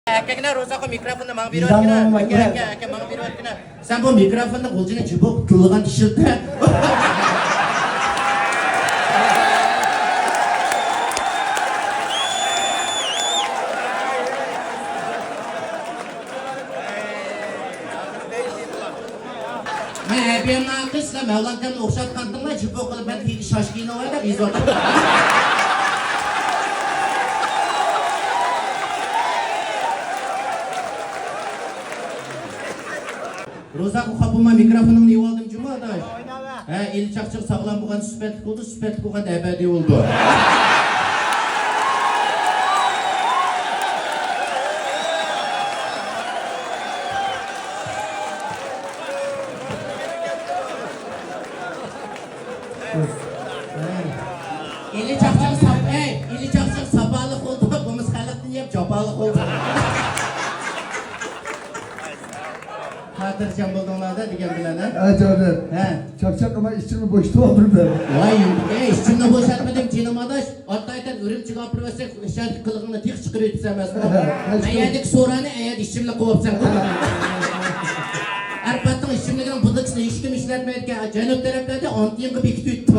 Erkekler Rozako mikrofonda bana biri var ki erkek bana biri var ki sen bu mikrofonda kulcuna çubuk kılığın dışıldı. Ben nakısla Mevlana'dan okşat kantımla çubuk kılıp ben hiç şaşkın olayım da biz orada. Rozako kapıma mikrofonumu iyi aldım cuma adaş. Eli çakçık sağlam buğan süspetlik oldu, süspetlik buğan ebedi oldu. Eli çakçık sabahlık oldu, bu mıskallık dinleyip capalık oldu. Hatırlayacağım bulduğunlarda diken bilene. Evet öyle. Çakçak ama işçimi boşta oldum ben. Vay, işçimle boşaltmadım canım adaş. Hattaytan ürüm çıkıp pırvasek işaret kılığını tek çıkır etsemez. Ben yedik soranı eğer işçimle kovapsam. Erpattın işçimle gelen bıdıksını işkim işletmeyken cenab taraflarda antiyen gibi iki tüttü.